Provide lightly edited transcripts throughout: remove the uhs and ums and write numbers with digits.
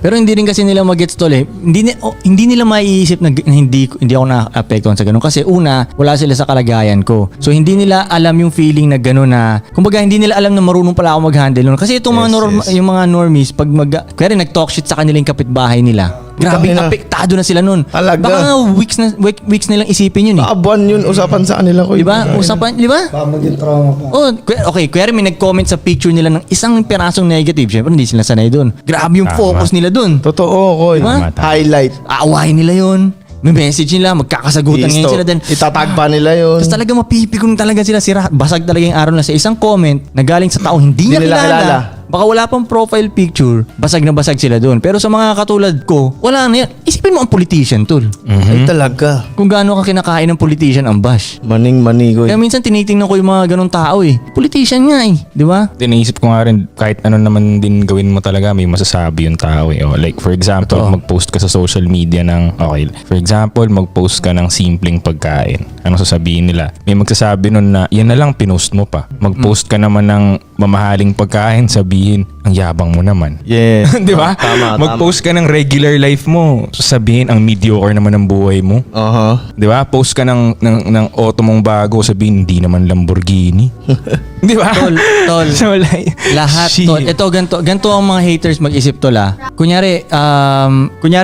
Pero hindi rin kasi nila mag-gets tol eh. Hindi nila maiisip na hindi ako na-apektuhan sa ganun. Kasi una, wala sila sa kalagayan ko. So hindi nila alam yung feeling na ganun na, kumbaga hindi nila alam na marunong pala ako mag-handle nun. Kasi itong yung mga normies, pag kaya rin nag-talk shit sa kanila yung kapitbahay nila. Grabe, apektado na sila nun. Talaga. Baka nga weeks nilang isipin yun eh. Buwan yun, usapan sa kanila ko. Diba? Usapan, diba? Baka maging trauma pa. Oh, okay, kuya may nag-comment sa picture nila ng isang pirasong negative. Siyempre, hindi sila sanay doon. Grabe yung focus nila doon. Totoo, Koy. Diba? Highlight. Aawahin nila yun. May message nila, magkakasagutan ngayon sila. Then, itatag pa nila yun. tapos talaga mapipikon talaga sila. Basag talaga yung araw na sa isang comment na galing sa taong hindi niya kilala. Baka wala pang profile picture, basag na basag sila doon. Pero sa mga katulad ko, wala na yan. Isipin mo ang politician, tol. Ay talaga. Kung gaano ka kinakain ng politician ang bash. Maning-mani, Koy. Kaya minsan tinitingnan ko yung mga ganong tao eh. Politician nga eh, di ba? Naisip ko nga rin, kahit ano naman din gawin mo talaga, may masasabi yung tao eh. O, like for example, mag-post ka sa social media ng, okay, for example, mag-post ka ng simpleng pagkain. Ano sasabihin nila? May magsasabi nun na, yan na lang pinost mo pa. Mag-post ka naman ng mamahaling pagkain, sabihin, ang yabang mo naman. Yeah. Di ba? Tama. Mag-post ka ng regular life mo, sabihin, ang mediocre naman ng buhay mo. Di ba? Post ka ng auto mong bago, sabihin, hindi naman Lamborghini. Di ba? Tol. So, like, Lahat, shit. tol. Ito, ganito ang mga haters mag-isip, tol ah. Kunyari,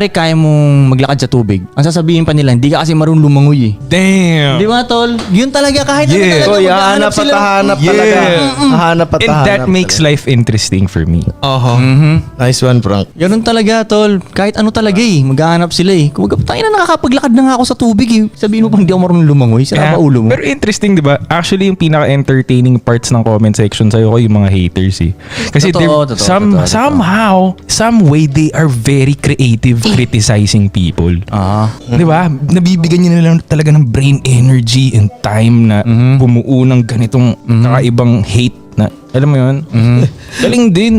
kaya mong maglakad sa tubig. Ang sasabihin pa nila, hindi ka kasi marunong lumangoy eh. Damn. Di ba, tol? Yun talaga, kahit ano talaga, Koy, maghahanap hahanap at hahanap talaga. Hahanap at And hahanap. that makes life interesting for me. Nice one, Frank. Ganun talaga, tol. Kahit ano talaga eh. Maghahanap sila eh. Kung tayo na nakakapaglakad na nga ako sa tubig eh. Sabihin mo pang hindi ako marunong lumangoy. Sira ba ulo mo? Pero interesting, di ba? Actually, yung pinaka-entertaining parts ng comment section sa'yo ko yung mga haters eh. Kasi Totoo. somehow, some way, they are very creative criticizing people. Di ba? Nabibigyan nila lang talaga ng brain energy and time na bumuo ng ganitong kakaibang hate na, alam mo yun? Galing din.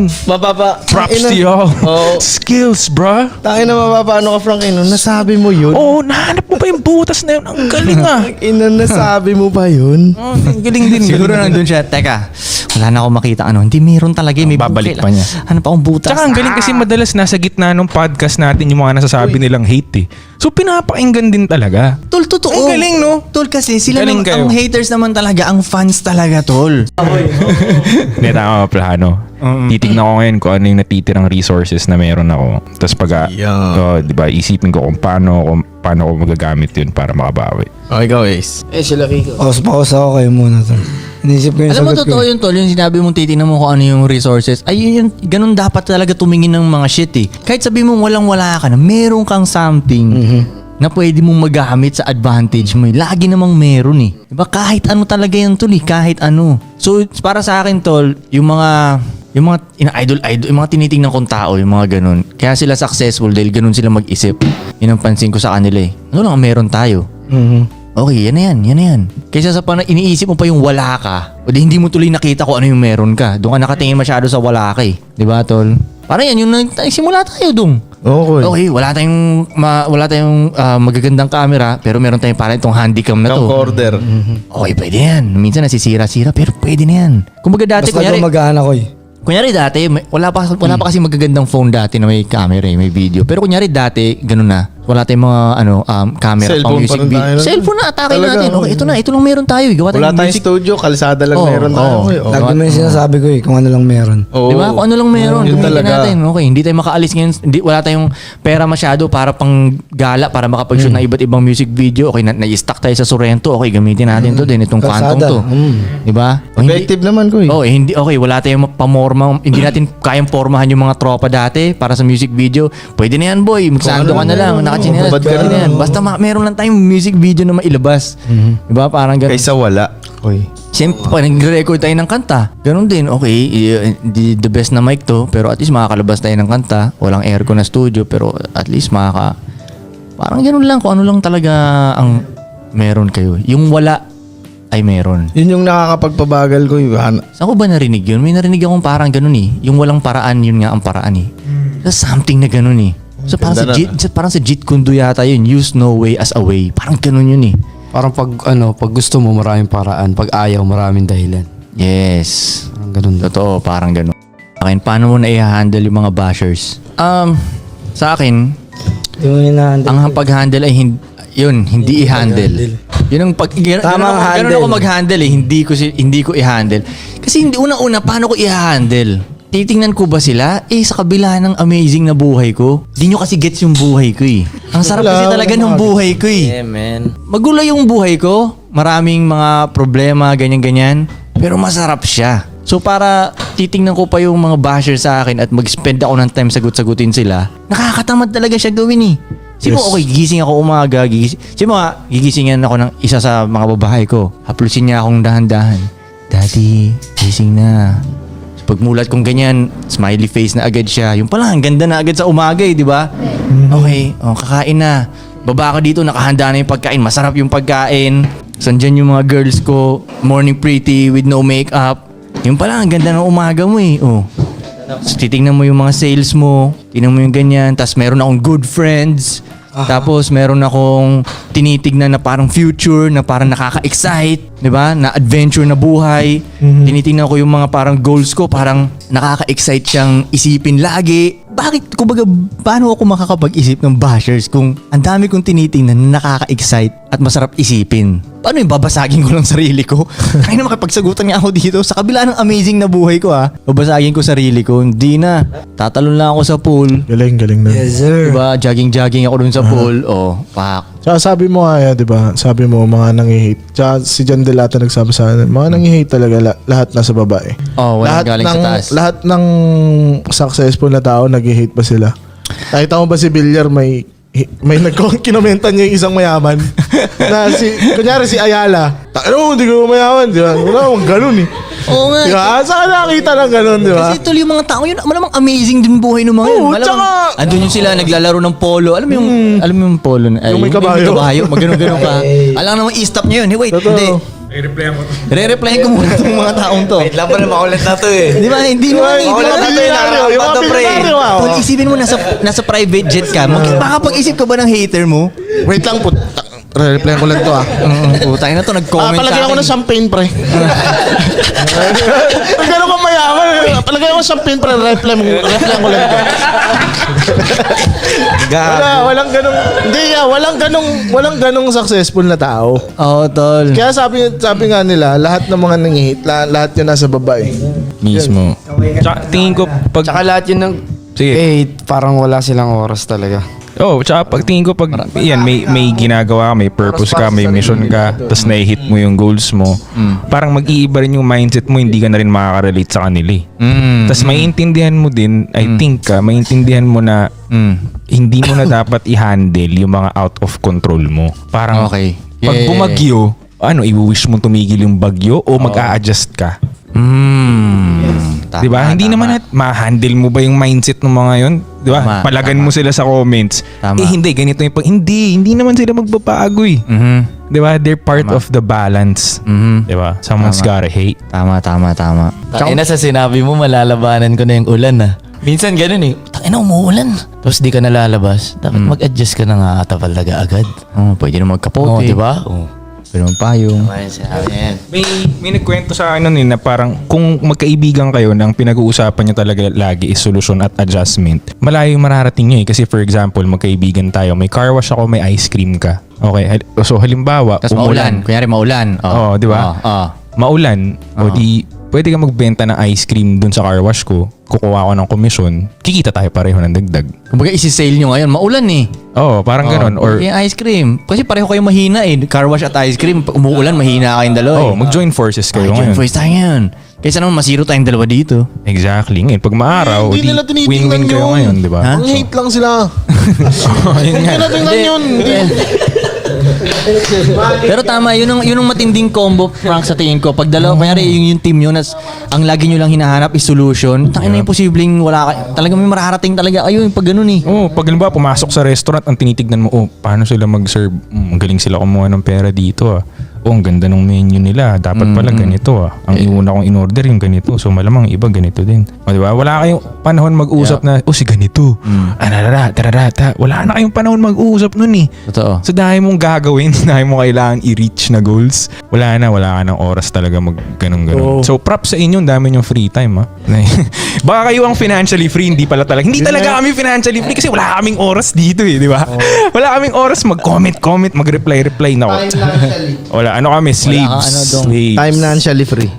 Props to y'all. Skills, bruh. Tayo na mapapaano ka, Frank. Nasabi mo yun? Oh, nahanap mo pa yung butas na yun. Ang galing ah. Nasabi mo pa yun? Oh, galing din. Siguro nandun siya. Teka, wala na akong makita ano. Hindi meron talaga. May babalik bukil. pa niya. Ano pa akong butas? Tsaka ang galing kasi madalas nasa gitna ng podcast natin yung mga nasasabi nilang hate eh. So pinapakinggan din talaga. Tol, totoo. Ang galing, no? Tol, kasi sila Galing kayo. ang haters naman talaga. Ang fans talaga, tol. Hindi, tama plano. Titignan ko ngayon kung ano yung natitirang resources na meron ako. Tapos pag, di ba, isipin ko kung paano ko magagamit yun para makabawi. Okay, ikaw, Ace. Pause ako kayo muna, tol. Inisip ko yung Alam mo, sagot ko. totoo yun, tol. Yung sinabi mong titignan mo kung ano yung resources. Ay, yun, ganun dapat talaga tumingin ng mga shit eh. Kahit sabihin mo walang-wala ka na, meron kang something na pwede mong magamit sa advantage mo. Lagi namang meron eh. Diba? Kahit ano talaga yan, tol eh. Kahit ano. So, para sa akin, tol, yung mga ina-idol, yung mga tinitingnan kong tao, yung mga ganun. Kaya sila successful dahil ganun sila mag-isip. Yun ang pansin ko sa kanila eh. Ano lang ang meron tayo? Okay, yan na yan. Kaysa sa iniisip mo pa yung wala ka, o di hindi mo tuloy nakita kung ano yung meron ka. Doon ka nakatingin masyado sa wala ka eh. Di ba, tol? Parang yan, yung simula tayo doon. Okay, wala tayong magagandang camera, pero meron tayong parang itong handycam na to. Camcorder. Okay, pwede yan. Minsan nasisira-sira, pero pwede na yan. Kumbaga dati, Basta gumagaan ako eh. Kunyari dati, wala pa kasi magagandang phone dati na may camera, may video. Pero kunyari dati, ganun na. Wala tayong mga camera, pang Cellphone music pa rin video. tayo nun. Cellphone na, atake Talaga, natin. Okay, ito lang meron tayo. Gawa Wala tayong tayong music. studio, kalsada lang meron tayo. Lagi mo yung sinasabi ko eh, kung ano lang meron. Di ba? Kung ano lang meron, Yun gamitin talaga. natin. Okay, hindi tayo makaalis ngayon. Wala tayong pera masyado para pang gala, para makapag-shoot ng iba't ibang music video. Okay, na-stuck tayo sa Sorrento. Okay, gamitin natin to din, itong Phantom Kalsada. to. Di ba? O, hindi- Effective naman ko eh. Oh, hindi okay, wala tayong pamorma, hindi natin kayang pormahan yung mga tropa dati para sa music video. Pwede na yan, boy. Magsando ka na lang, nakachinelas. babad ka Pwede na na. yan. Basta meron lang tayong music video na mailabas. Diba? Parang ganun. Kaysa wala. Siyempre, pag nag-record tayo ng kanta, ganun din. Okay, the best na mic to, pero at least makakalabas tayo ng kanta. Walang aircon na studio, pero at least parang ganun lang kung ano lang talaga ang meron kayo. Yung wala ay meron. Yun yung nakakapagpabagal ko. Saan ko ba narinig yun? May narinig akong parang ganun eh. Yung walang paraan, yun nga ang paraan eh. So, something na ganun eh. So parang sa Jeet Kune Do yata yun. Use no way as a way. Parang ganun yun eh. Parang pag gusto mo maraming paraan, pag ayaw maraming dahilan. Yes. Parang ganun. Totoo, parang ganun. Akin, paano mo na i-handle yung mga bashers? sa akin, Hindi mo hinahandle. ang pag-handle ay hindi i-handle. Yun ang Tamang ganun handle. ako mag-handle eh, hindi ko i-handle. Kasi una-una, paano ko i-handle? Titingnan ko ba sila? Sa kabila ng amazing na buhay ko. Di nyo kasi gets yung buhay ko eh. Ang sarap kasi talaga ng buhay ko eh. man. Magulo yung buhay ko. Maraming mga problema, ganyan-ganyan. Pero masarap siya. So para titingnan ko pa yung mga basher sa akin at mag-spend ako ng time sagot-sagutin sila, nakakatamad talaga siya gawin eh. Sino okay, gigising ako umaga, gigisingan ako ng isa sa mga babae ko. Haplusin niya akong dahan-dahan. Daddy, gising na. So, pagmulat kong ganyan, smiley face na agad siya. Yung pala, ang ganda na agad sa umaga eh, di ba? Okay, kakain na. Baba ka dito, nakahanda na yung pagkain. Masarap yung pagkain. Sandyan yung mga girls ko, morning pretty with no makeup. Yung pala, ang ganda ng umaga mo eh. So, titingnan mo yung mga sales mo, tingnan mo yung ganyan, tapos meron akong good friends, tapos meron akong tinitignan na parang future, na parang nakaka-excite, di ba? Na adventure na buhay. Tinitingnan ko yung mga parang goals ko, parang nakaka-excite siyang isipin lagi. Bakit, kumbaga, paano ako makakapag-isip ng bashers kung ang dami kong tinitingnan na nakaka-excite at masarap isipin? Paano yung babasagin ko lang sarili ko? Kaya na makipagsagutan nga ako dito. Sa kabila ng amazing na buhay ko babasagin ko sarili ko. Hindi na. Tatalon lang ako sa pool. Galing na. Yes, sir. Diba? Jogging ako dun sa pool. Pak. Tsaka sabi mo nga, di ba? Sabi mo, mga nangi-hate. Tsaka si John Delata nagsabi sa akin, mga nangi-hate talaga lahat nasa babae. Walang galing sa taas. Lahat ng successful na tao, nag-hate pa sila. Nakita mo ba si Villar, may kinomenta niya yung isang mayaman na kunyari si Ayala. Hindi ko mayaman, di ba? Wala akong ganun eh. Oo nga. Di ba? Saan nakita ng ganun, di ba? Kasi tuloy yung mga tao yun, malamang amazing din buhay ng mga yun. Oo, Malamang, tsaka- andun yung sila naglalaro ng polo. Alam mo yung polo? Yung may kabayo. Magano-gano ka. Alam naman i-stop niya yun. Hey, wait, Totoo. hindi. Re-replyan ko muna itong mga taong to. Wait lang pa na makulit na to eh. Di ba? Hindi naman eh. Yung mga bilyonaryo, yung mga bilyonaryo. Tol, isipin mo, nasa private jet ka. Makakapag-isip ka ba ng hater mo? Wait lang po. Re-replyan ko lang to Putang na to, nag-comment sa Palagay ako akin. ng champagne, pre. Pag gano'n kang mayaman, palagay ako ng champagne, pre. Replyan ko lang to. Walang ganong, hindi walang ganong successful na tao. Oo, tol. Kaya sabi nga nila, lahat ng mga nangi-hate, lahat yun nasa babae. Mismo. Tsaka tingin ko pag... Tsaka lahat yun ng Sige. parang wala silang oras talaga. Tsaka pag tingin ko pag yan may ginagawa ka, may purpose ka, may mission ka, tapos na-hit mo yung goals mo, parang mag-iiba rin yung mindset mo, hindi ka na rin makaka-relate sa kanila. Tapos maiintindihan mo din, I think maiintindihan mo na hindi mo na dapat i-handle yung mga out of control mo. Parang Okay. pag bumagyo, i-wish mo tumigil yung bagyo o mag-a-adjust ka? Tama, Diba? Hindi tama. naman ma-handle mo ba yung mindset ng mga yon? Diba? Tama, Palagan tama. mo sila sa comments. Tama. Hindi, ganito yung hindi naman sila magbabago eh. Diba? They're part of the balance. Diba? Someone's Tama. gotta hate. Tama. Tangina sa sinabi mo, malalabanan ko na yung ulan Minsan ganun eh. Tangina, umuulan. Tapos di ka nalalabas. Dapat mag-adjust ka na nga ata talaga agad. Pwede na magkapote. Oo, di ba? Oo. Pwede magpayong. May nagkwento sa akin nun na parang kung magkaibigan kayo na ang pinag-uusapan nyo talaga lagi is solusyon at adjustment, malayo yung mararating nyo eh. Kasi for example, magkaibigan tayo, may car wash ako, may ice cream ka. Okay, so halimbawa, Tapos maulan. Kunyari maulan. Oo, di ba? Maulan, o di pwede ka magbenta ng ice cream dun sa car wash ko, kukuha ko ng komisyon, kikita tayo pareho ng dagdag. Kumbaga isi-sale nyo ngayon, maulan eh. Oo, parang ganun. Or, yung ice cream. Kasi pareho kayo mahina eh. Car wash at ice cream. Pag umuulan, mahina kayong dalawa eh. mag-join forces kayo Join ngayon. voice tayo ngayon. Kaysa naman masiro tayong dalawa dito. Exactly. Ngayon, pag maaraw, Hindi di nila tinitingnan win-win kayo yun. ngayon, di ba? Ha? Ang hate lang sila. Yun nga. Hindi natin lang yun. Pero tama, yun ang matinding combo, Frank, sa tingin ko. Pag dalawa, kanyari yung team nyo, ang lagi nyo lang hinahanap is solution, tangin na yung posibleng wala ka. Talagang may mararating talaga kayo pag ganun eh. Pag halimbawa pumasok sa restaurant, ang tinitignan mo, paano sila mag-serve? Magaling sila kumuha ng pera dito oh, ang ganda ng menu nila. Dapat pala ganito ah. Ang iuna kong in-order yung ganito. So malamang iba ganito din. O diba? Wala kayong panahon mag-usap na, oh si ganito. Tararata. Wala na kayong panahon mag-usap nun eh. Totoo. So dahil mong gagawin, dahil mo kailangan i-reach na goals, wala ka ng oras talaga mag ganun. So props sa inyo, ang dami yung free time ha. Baka kayo ang financially free, hindi pala talaga. Hindi talaga kami financially free kasi wala kaming oras dito eh, di ba? Wala kaming oras mag-comment, mag-reply na. Wala, ano kami, slaves. Wala kang ano dong. Slaves. Financially free.